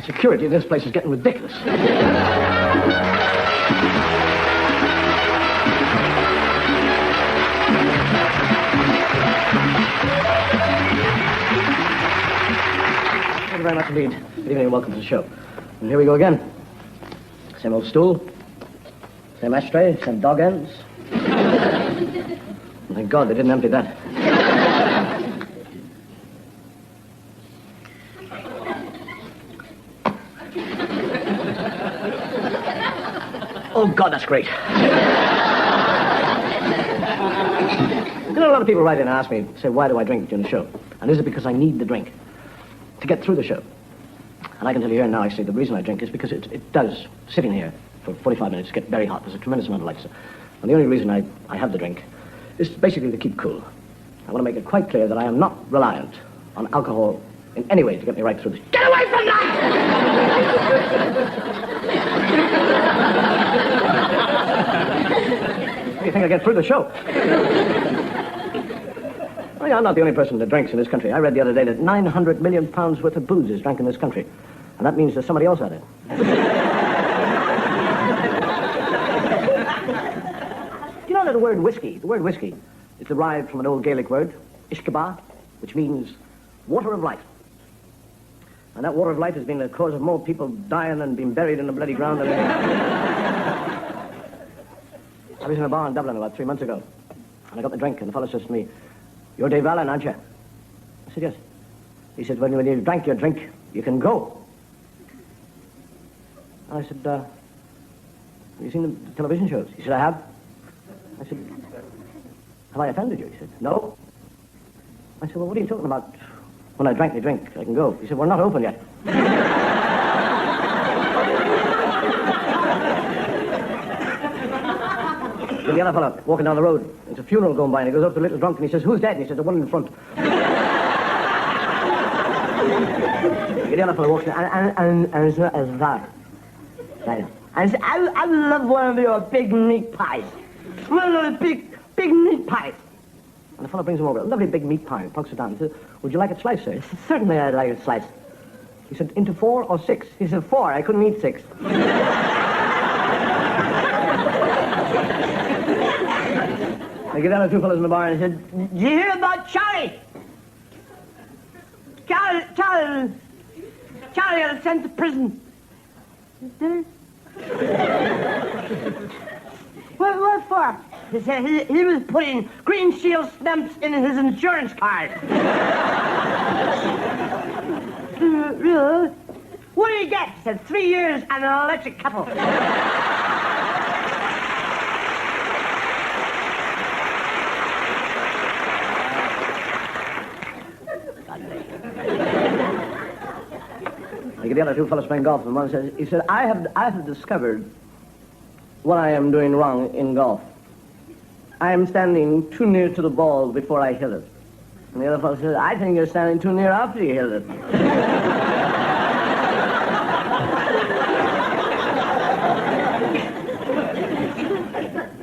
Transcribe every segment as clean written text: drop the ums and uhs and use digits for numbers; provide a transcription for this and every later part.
Security in this place is getting ridiculous. Thank you very much indeed. Good evening and welcome to the show. And here we go again. Same old stool, same ashtray, same dog ends. Thank God they didn't empty that. Oh, God, that's great. You know, a lot of people write in and ask me, say, why do I drink during the show? And is it because I need the drink to get through the show? And I can tell you here now, actually, the reason I drink is because it does, sitting here for 45 minutes, get very hot. There's a tremendous amount of light. And the only reason I have the drink is basically to keep cool. I want to make it quite clear that I am not reliant on alcohol in any way to get me right through this. Get away from that! How do you think I get through the show? Well, yeah, I'm not the only person that drinks in this country. I read the other day that 900 million pounds worth of booze is drank in this country. And that means there's somebody else at it. Do you know that the word whiskey is derived from an old Gaelic word, ishkaba, which means water of life. And that water of life has been the cause of more people dying and being buried in the bloody ground than I was in a bar in Dublin about 3 months ago, and I got the drink, and the fellow says to me, "You're Dave Allen, aren't you?" I said, "Yes." He said, when you drank your drink, you can go. And I said, have you seen the television shows? He said, "I have." I said, "Have I offended you?" He said, "No." I said, "Well, what are you talking about? When I drank my drink, I can go." He said, "We're not open yet." The other fellow walking down the road, there's a funeral going by, and he goes up to a little drunk, and he says, "Who's dead?" And he says, "The one in front." The other fellow walks in, and that. I said, I love one of your big meat pies. One of those big meat pies. And the fellow brings him over a lovely big meat pie and plunks it down. He says, "Would you like it sliced, sir?" He said, "Certainly I'd like it sliced." He said, "Into 4 or 6? He said, 4. I couldn't eat 6. I get down to two fellows in the bar and I said, "Did you hear about Charlie? Charlie got sent to prison." Did he? What for? He said he was putting Green Shield stamps in his insurance card. Really? What did he get? He said 3 years and an electric kettle. The other two fellows playing golf, and one says, he said, I have discovered what I am doing wrong in golf. I am standing too near to the ball before I hit it. And the other fellow says, I think you're standing too near after you hit it.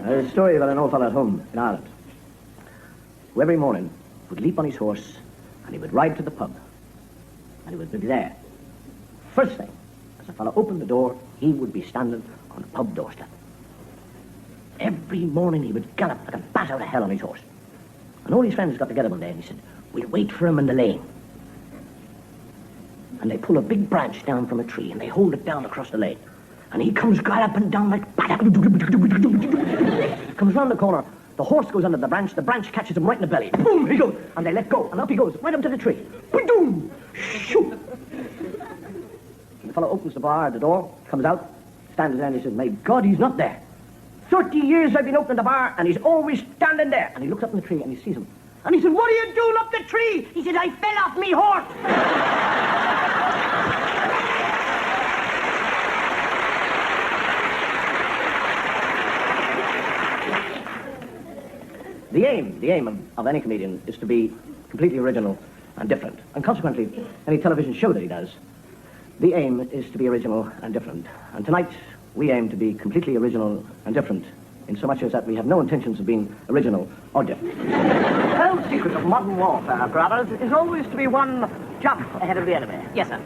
There's a story about an old fellow at home in Ireland, who every morning would leap on his horse and he would ride to the pub, and he would be there. First thing, as the fellow opened the door, he would be standing on the pub doorstep. Every morning he would gallop like a bat out of hell on his horse. And all his friends got together one day and he said, "We'll wait for him in the lane." And they pull a big branch down from a tree and they hold it down across the lane. And he comes galloping down like... comes round the corner. The horse goes under the branch catches him right in the belly. Boom, he goes. And they let go, and up he goes, right up to the tree. Boom, shoot. And the fellow opens the bar, the door, comes out, stands there, and he says, "My God, he's not there. 30 years I've been opening the bar, and he's always standing there." And he looks up in the tree, and he sees him. And he says, "What are you doing up the tree?" He says, "I fell off me horse." The aim of any comedian is to be completely original and different. And consequently, any television show that he does, the aim is to be original and different. And tonight, we aim to be completely original and different, in so much as that we have no intentions of being original or different. The whole secret of modern warfare, brothers, is always to be one jump ahead of the enemy. Yes, sir.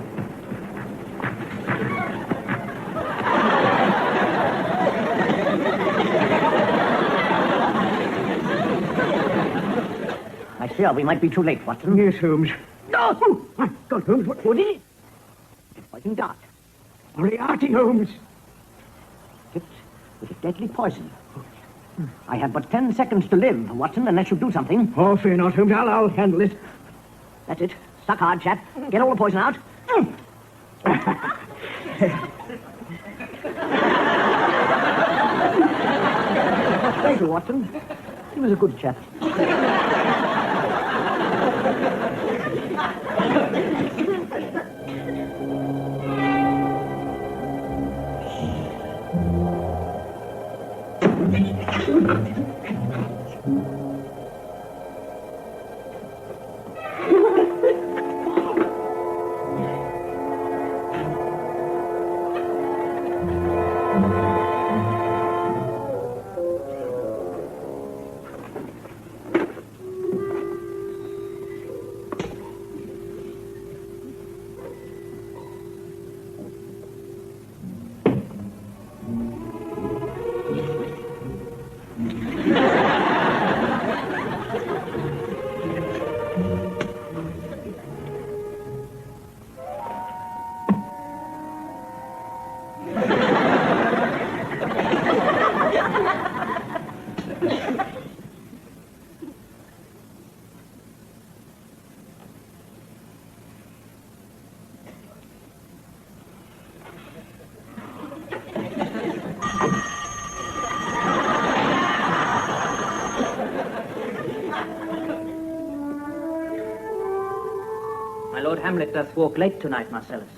I fear we might be too late, Watson. Yes, Holmes. No! God, Holmes, what is it? It's poison dart. Moriarty, Holmes. Tipped with a deadly poison. I have but 10 seconds to live, Watson, unless you do something. Oh, fear not, Holmes. I'll handle it. That's it. Suck hard, chap. Get all the poison out. Thank you, Watson. He was a good chap. My Lord Hamlet doth walk late tonight, Marcellus.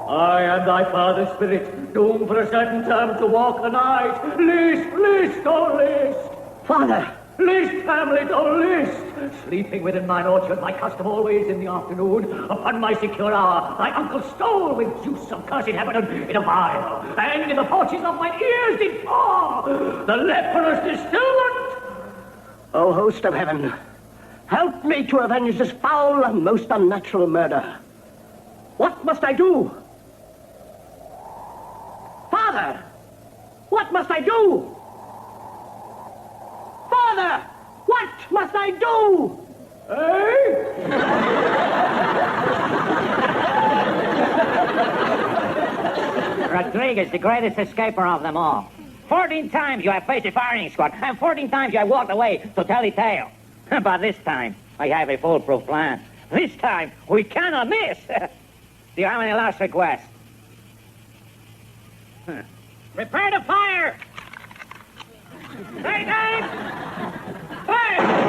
I am thy father's spirit, doomed for a certain term to walk the night. List, oh list! Father! List, Hamlet, oh list! Sleeping within mine orchard, my custom always in the afternoon, upon my secure hour, thy uncle stole with juice of cursed heaven in a vial, and in the porches of mine ears did pour the leprous distilment. O host of heaven, help me to avenge this foul and most unnatural murder. What must I do? Father, what must I do? Father, what must I do? Rodriguez, the greatest escaper of them all. 14 times you have faced a firing squad, and 14 times you have walked away to tell the tale. But this time, I have a foolproof plan. This time, we cannot miss. Do you have any last requests? Prepare to fire! Take aim! Fire!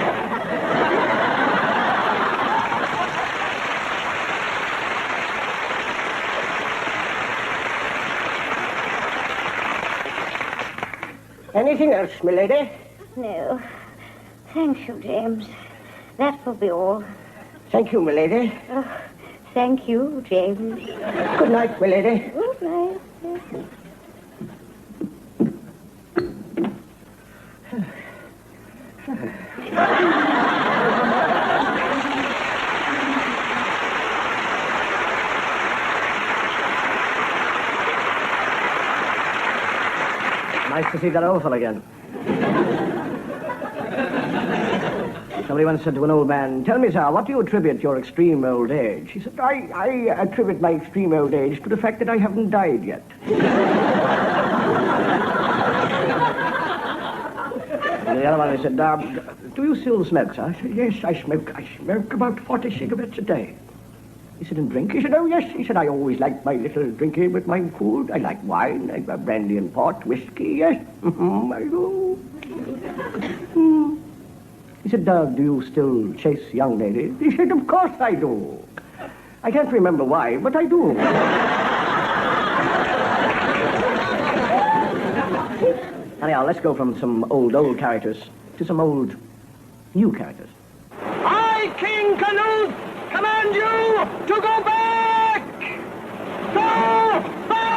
Anything else, milady? No. Thank you, James. That will be all. Thank you, milady. Oh, thank you, James. Good night, milady. Good night. Nice to see that old fellow again. Somebody once said to an old man, "Tell me, sir, what do you attribute your extreme old age?" He said, I attribute my extreme old age to the fact that I haven't died yet. And the other one, he said, "Do you still smoke, sir?" I said, "Yes, I smoke. I smoke about 40 cigarettes a day." He said, "And drink?" He said, "Oh, yes." He said, "I always like my little drinking with my food. I like wine, I like brandy and port, whiskey, yes. I do." He said, "Do you still chase young ladies?" He said, "Of course I do. I can't remember why, but I do." Anyhow, let's go from some old characters to some old new characters. I, King Canute, command you to go back! Go back!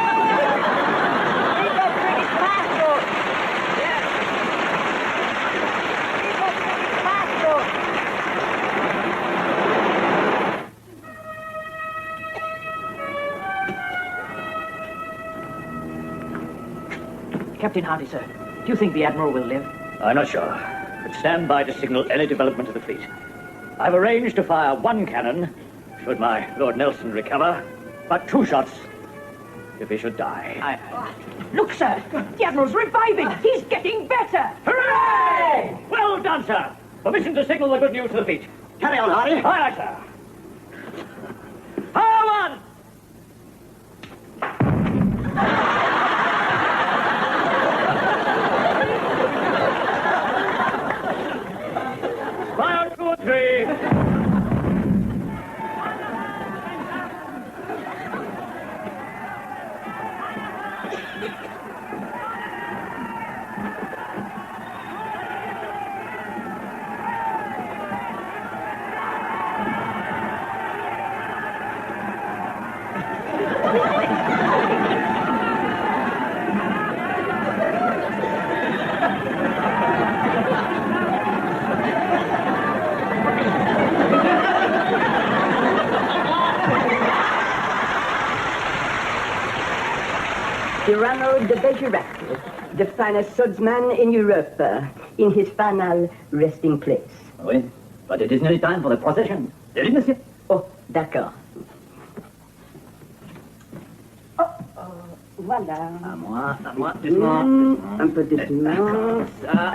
Captain Hardy, sir. Do you think the Admiral will live? I'm not sure, but stand by to signal any development of the fleet. I've arranged to fire 1 cannon, should my Lord Nelson recover, but 2 shots if he should die. Look, sir! The Admiral's reviving! He's getting better! Hooray! Well done, sir. Permission to signal the good news to the fleet. Carry on, Hardy. Aye, aye, sir. Fire 1! Fire 2 and 3. Cyrano de Bergerac, the finest swordsman in Europe, in his final resting place. Oui, but it is nearly time for the procession. Did it, monsieur? Oh, d'accord. Oh, voilà. À moi, doucement. Un peu doucement. Ça.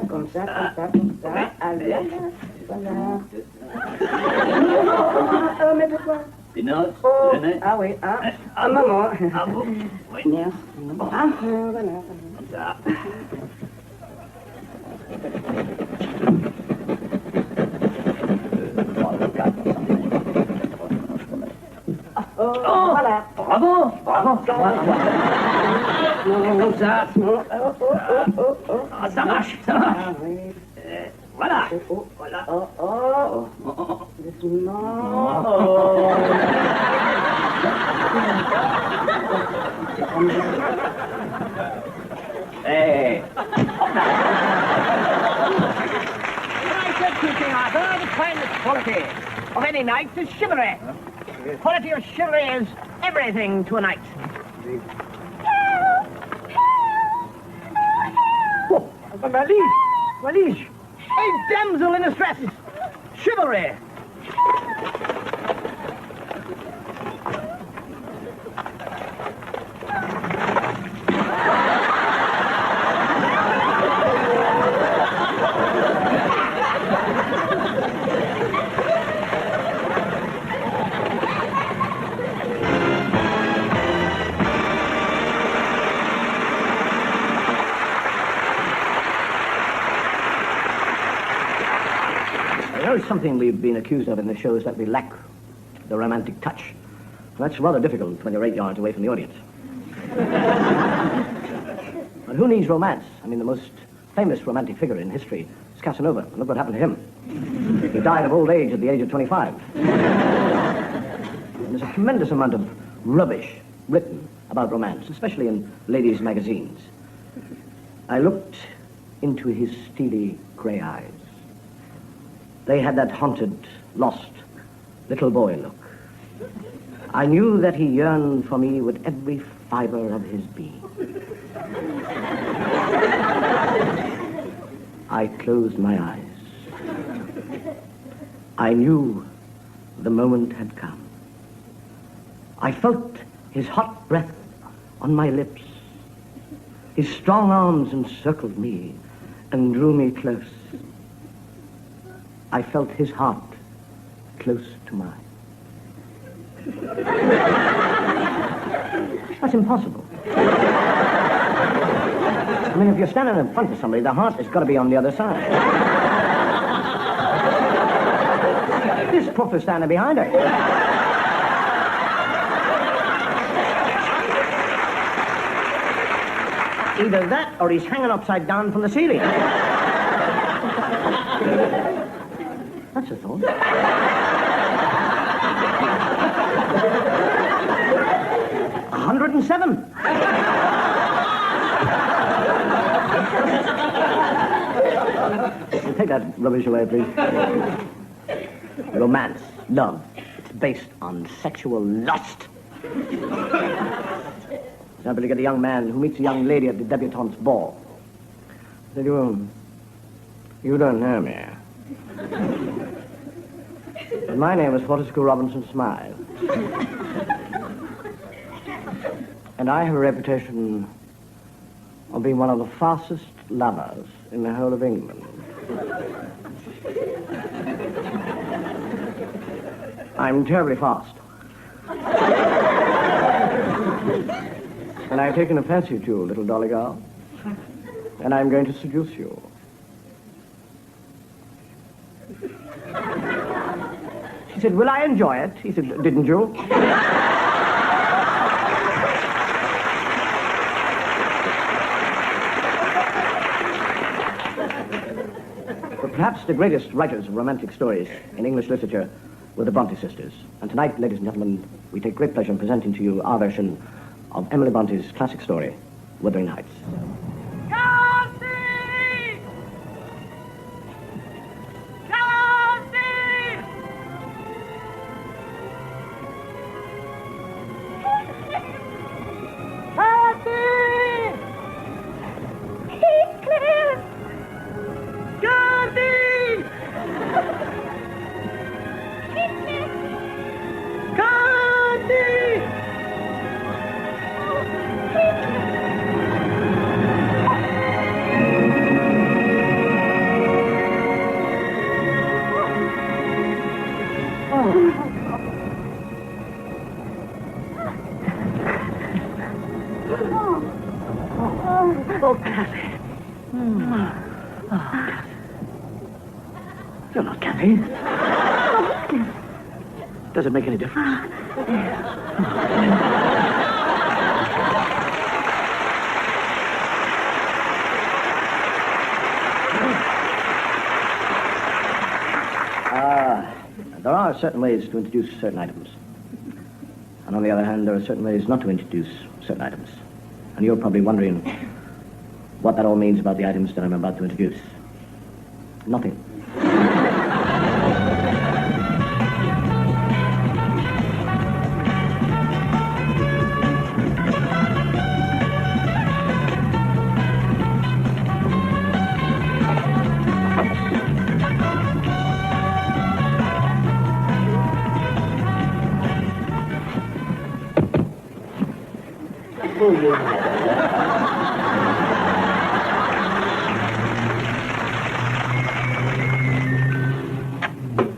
Comme ça, comme ça. Allez, voilà. Mais pourquoi? Des notes, Oh, le nez. ah oui, un moment. Ah bon? Oui, Merci. Voilà. comme ça. Oh, voilà. Bravo, bravo. Comme ça. Ah, ça marche, ça marche. Ah oui. Voilà. Oh, Voilà. oh, oh. Doucement. Hey. I said to King Arthur, the finest quality of any knight is chivalry. Quality of chivalry is everything to a knight. Oh, my liege, my liege. A damsel in distress. Chivalry. You know, something we've been accused of in the show is that we lack the romantic touch. That's rather difficult when you're 8 yards away from the audience. But who needs romance? I mean, the most famous romantic figure in history is Casanova. And look what happened to him. He died of old age at the age of 25. And there's a tremendous amount of rubbish written about romance, especially in ladies' magazines. I looked into his steely grey eyes. They had that haunted, lost, little boy look. I knew that he yearned for me with every fiber of his being. I closed my eyes. I knew the moment had come. I felt his hot breath on my lips. His strong arms encircled me and drew me close. I felt his heart close to mine. That's impossible. I mean, if you're standing in front of somebody, the heart has got to be on the other side. This puff is standing behind her. Either that or he's hanging upside down from the ceiling. That's a thought. 107. Take that rubbish away, please. Romance, love, it's based on sexual lust. Example, you get a young man who meets a young lady at the debutante's ball. Said, you don't know me. But my name is Fortescue Robinson Smile. And I have a reputation of being one of the fastest lovers in the whole of England. I'm terribly fast. And I've taken a fancy to you, little dolly girl. And I'm going to seduce you. She said, will I enjoy it? He said, didn't you? But perhaps the greatest writers of romantic stories in English literature were the Bronte sisters. And tonight, ladies and gentlemen, we take great pleasure in presenting to you our version of Emily Bronte's classic story, Wuthering Heights. Cassie! Cassie! Cassie! Heathcliff! Cassie! Heathcliff! Cassie! Oh, Kathy. Oh, Kathy. You're not Kathy. Does it make any difference? There are certain ways to introduce certain items. And on the other hand, there are certain ways not to introduce certain items. And you're probably wondering what that all means about the items that I'm about to introduce. Nothing.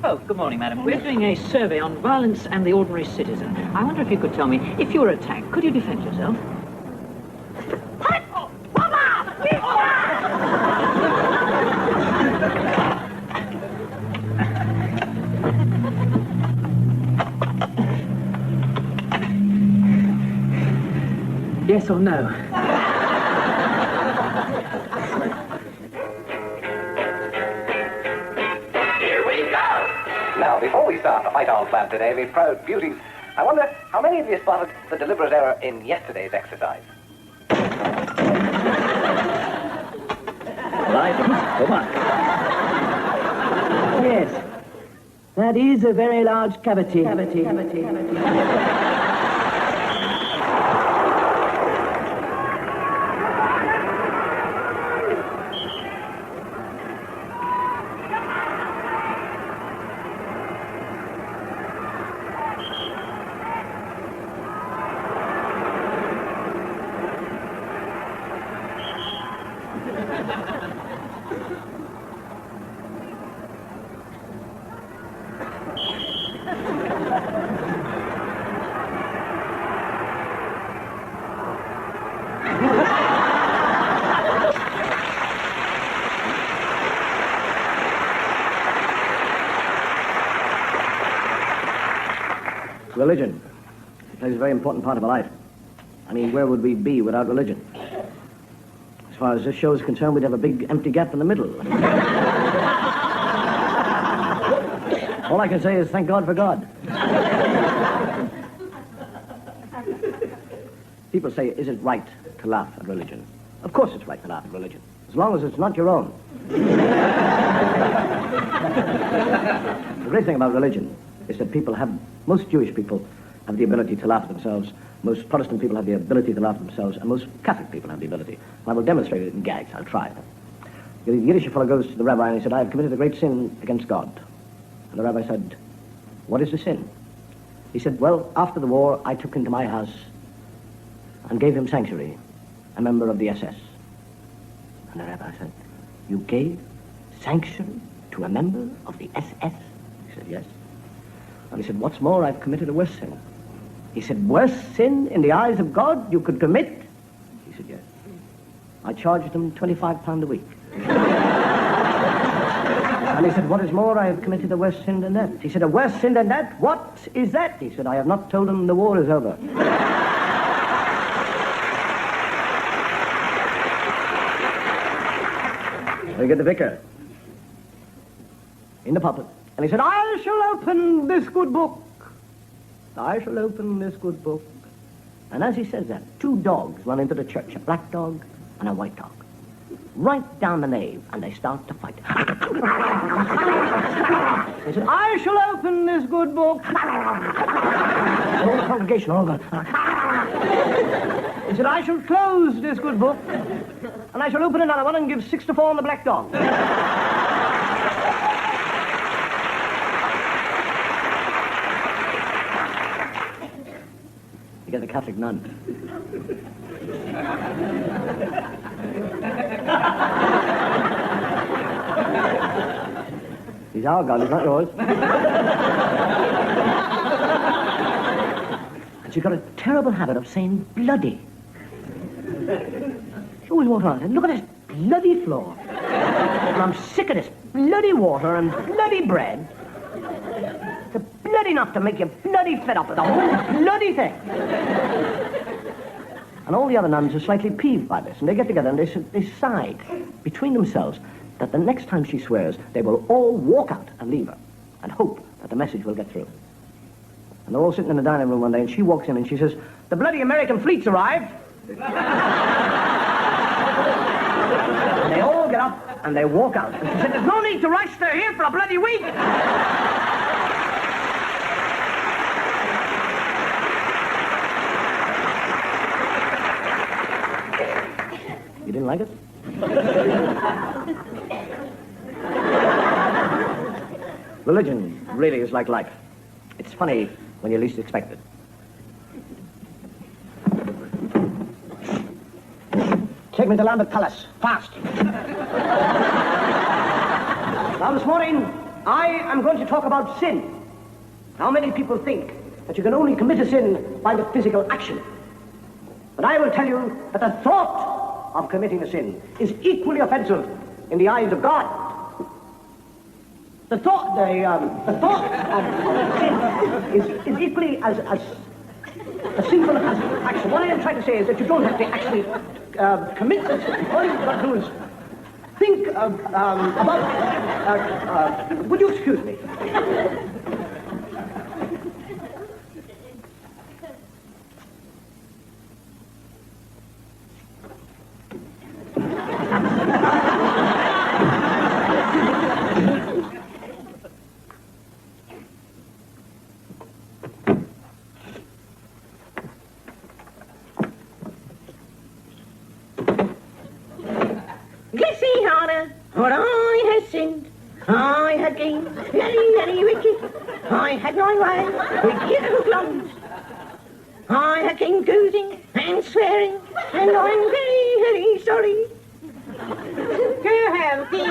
Oh, good morning, madam. We're doing a survey on violence and the ordinary citizen. I wonder if you could tell me, if you were attacked, could you defend yourself? Yes or no? Here we go! Now, before we start the fight on plan today, the proud beauties, I wonder how many of you spotted the deliberate error in yesterday's exercise? Well, I didn't. Go back. Yes. That is a very large cavity. Religion plays a very important part of our life. I mean, where would we be without religion? As far as this show is concerned, we'd have a big empty gap in the middle. All I can say is thank God for God. People say, is it right to laugh at religion? Of course it's right to laugh at religion, as long as it's not your own. The great thing about religion is that most Jewish people have the ability to laugh at themselves, most Protestant people have the ability to laugh at themselves, and most Catholic people have the ability. I will demonstrate it in gags. I'll try. The Yiddish fellow goes to the rabbi and he said, I have committed a great sin against God. And the rabbi said, what is the sin? He said, well, after the war, I took into my house and gave him sanctuary, a member of the SS. And the rabbi said, you gave sanctuary to a member of the SS? He said, yes. And he said, what's more, I've committed a worse sin. He said, worse sin in the eyes of God you could commit? He said, yes. I charged him £25 a week. And he said, what is more, I have committed a worse sin than that. He said, a worse sin than that? What is that? He said, I have not told him the war is over. We get the vicar in the pulpit, and he said, I shall open this good book. I shall open this good book. And as he says that, two dogs run into the church, a black dog and a white dog. Right down the nave, and they start to fight. He said, I shall open this good book. And all the congregation all going. He said, I shall close this good book, and I shall open another one and give 6-4 on the black dog. You get the Catholic nun. He's our God, he's not yours. And she's got a terrible habit of saying bloody. She always walks around and says, look at this bloody floor. And I'm sick of this bloody water and bloody bread. It's bloody enough to make you bloody fed up with the whole bloody thing. And all the other nuns are slightly peeved by this, and they get together and they decide between themselves that the next time she swears, they will all walk out and leave her and hope that the message will get through. And they're all sitting in the dining room one day, and she walks in and she says, the bloody American fleet's arrived. And they all get up and they walk out. And she said, there's no need to rush, they're here for a bloody week. You didn't like it? Religion really is like life. It's funny when you least expect it. Take me to Lambeth Palace, fast. Now this morning, I am going to talk about sin. How many people think that you can only commit a sin by the physical action? But I will tell you that the thought of committing a sin is equally offensive in the eyes of God. The thought of sin is equally as sinful as action. What I am trying to say is that you don't have to actually commit the sin. All you've got to do is think about... would you excuse me? For I had sinned, I had gained, very, very wicked. I had my way with little clones. I had been goozing and swearing, and I'm very, very sorry. Go help me.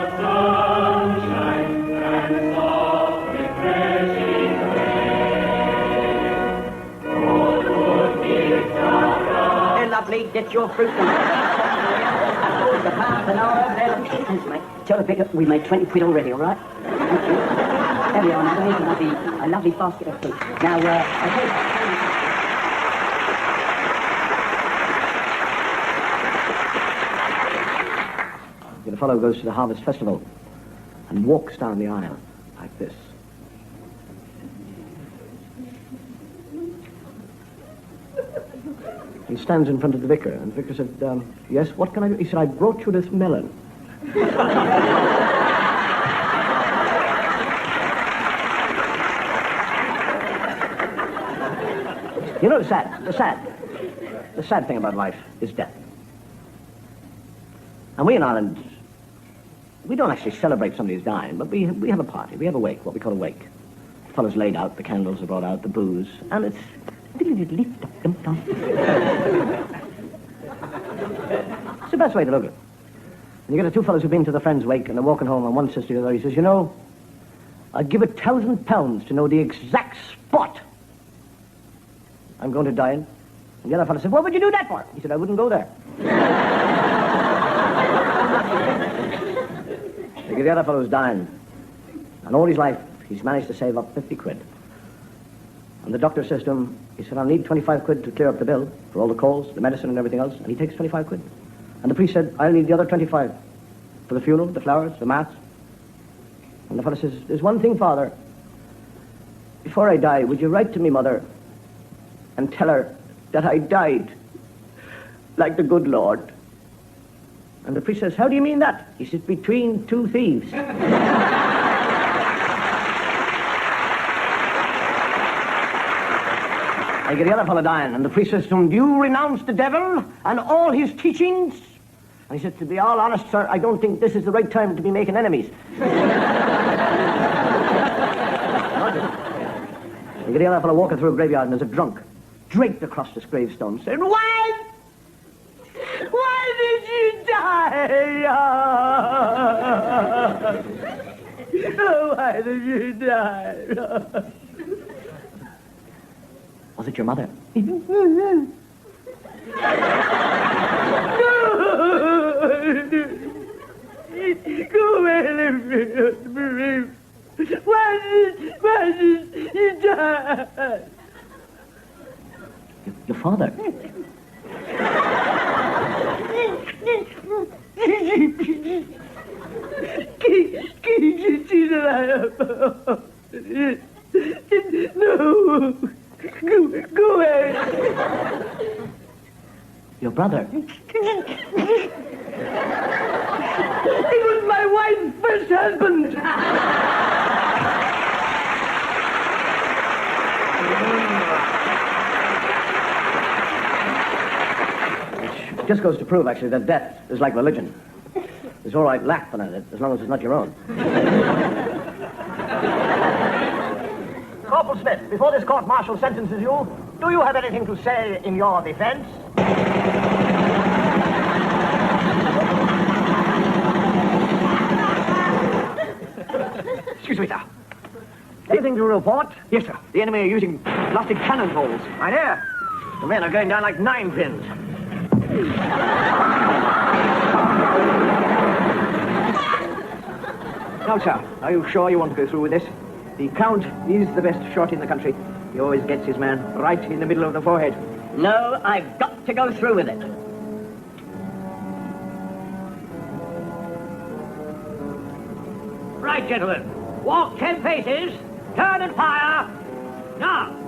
The get your fruit. The half an hour, thanks, mate. Tell the picker we made 20 quid already, all right? Thank you. There we are, now. Here's a lovely basket of fruit. Now, The fellow goes to the Harvest Festival and walks down the aisle like this. He stands in front of the vicar, and the vicar said, yes, what can I do? He said, I brought you this melon. You know, the sad thing about life is death. And we in Ireland, we don't actually celebrate somebody who's dying, but we have a party, we have a wake, what we call a wake. The fellow's laid out, the candles are brought out, the booze, and it's... It's the best way to look at it. And you get the two fellows who've been to the friend's wake, and they're walking home, and one says to the other, he says, you know, I'd give £1,000 to know the exact spot I'm going to die in. And the other fellow said, what would you do that for? He said, I wouldn't go there. The other fellow's dying, and all his life, he's managed to save up 50 quid. And the doctor says to him, he said, I'll need 25 quid to clear up the bill for all the calls, the medicine and everything else. And he takes 25 quid. And the priest said, I'll need the other 25 for the funeral, the flowers, the mass. And the fellow says, there's one thing, Father. Before I die, would you write to me, Mother, and tell her that I died like the good Lord? And the priest says, how do you mean that? He says, between two thieves. I get the other fellow dying, and the priest says to him, do you renounce the devil and all his teachings? And he said, to be all honest, sir, I don't think this is the right time to be making enemies. I get the other fellow walking through a graveyard, and there's a drunk draped across this gravestone, saying, why did you die? Oh, why did you die? Was it your mother? No! Go away, why did you die? Your father? No! Go away! Your brother? He was my wife's first husband! Which just goes to prove, actually, that death is like religion. It's all right laughing at it, as long as it's not your own. Corporal Smith, before this court-martial sentences you, do you have anything to say in your defense? Excuse me, sir. Anything to report? Yes, sir. The enemy are using plastic cannon balls. I hear. The men are going down like nine pins. Now, sir, are you sure you want to go through with this? The Count is the best shot in the country. He always gets his man right in the middle of the forehead. No, I've got to go through with it. Right, gentlemen. Walk 10 paces, turn and fire. Now.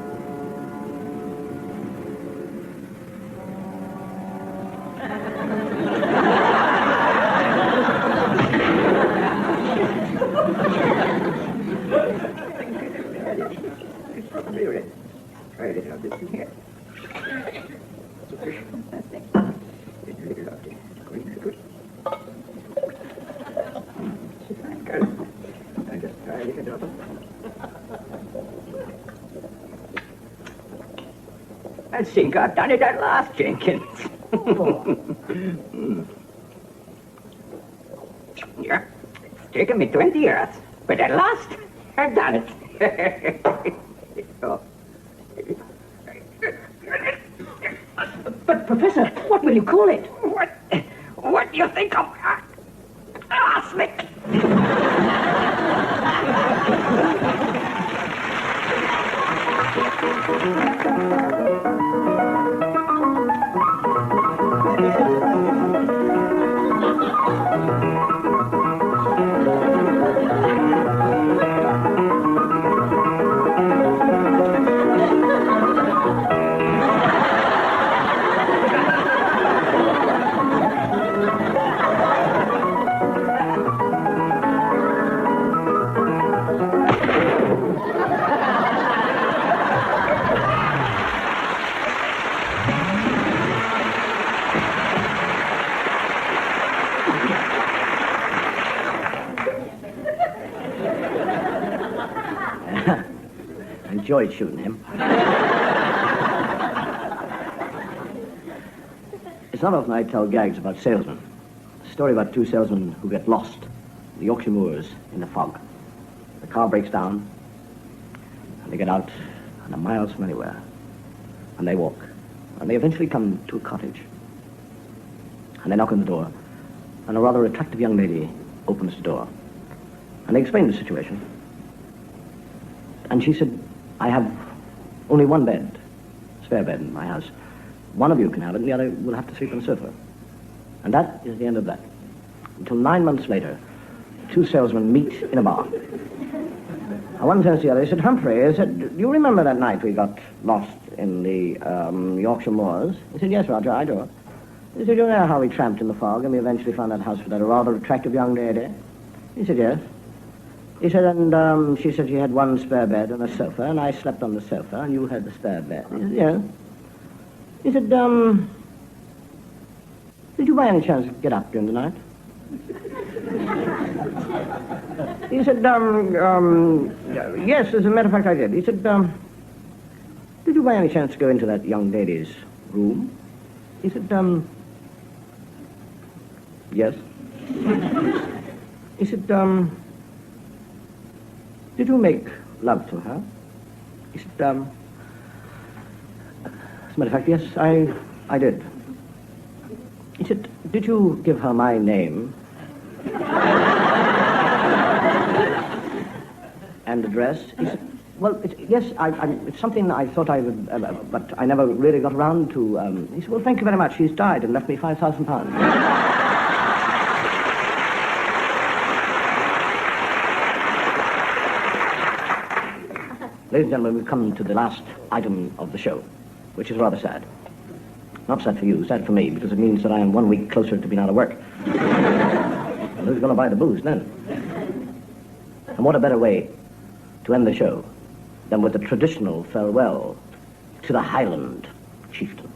I think I've done it at last, Jenkins. Yeah, it's taken me 20 years, but at last, I've done it. Oh. But Professor, what will you call it? What do you think of arsenic? Enjoyed shooting him. It's not often I tell gags about salesmen. A story about two salesmen who get lost in the Yorkshire moors in the fog. The car breaks down, and they get out, and they're miles from anywhere. And they walk, and they eventually come to a cottage. And they knock on the door, and a rather attractive young lady opens the door. And they explain the situation. And she said, I have only one bed, spare bed in my house. One of you can have it, and the other will have to sleep on the sofa. And that is the end of that. Until 9 months later, two salesmen meet in a bar. And one turns to the other, he said, Humphrey, he said, do you remember that night we got lost in the Yorkshire moors? He said, yes, Roger, I do. He said, you know how we tramped in the fog and we eventually found that house for that rather attractive young lady? He said, yes. He said, and she said she had one spare bed and a sofa, and I slept on the sofa, and you had the spare bed. He said, yes. He said, did you by any chance get up during the night? He said, yes, as a matter of fact, I did. He said, did you by any chance go into that young lady's room? He said, yes. He said, did you make love to her? He said, as a matter of fact, yes, I did. He said, did you give her my name and address? He said, well, yes, it's something I thought I would, but I never really got around to. He said, well, thank you very much. She's died and left me £5,000. Ladies and gentlemen, we've come to the last item of the show, which is rather sad. Not sad for you, sad for me, because it means that I am 1 week closer to being out of work. And who's going to buy the booze then? And what a better way to end the show than with a traditional farewell to the Highland chieftain.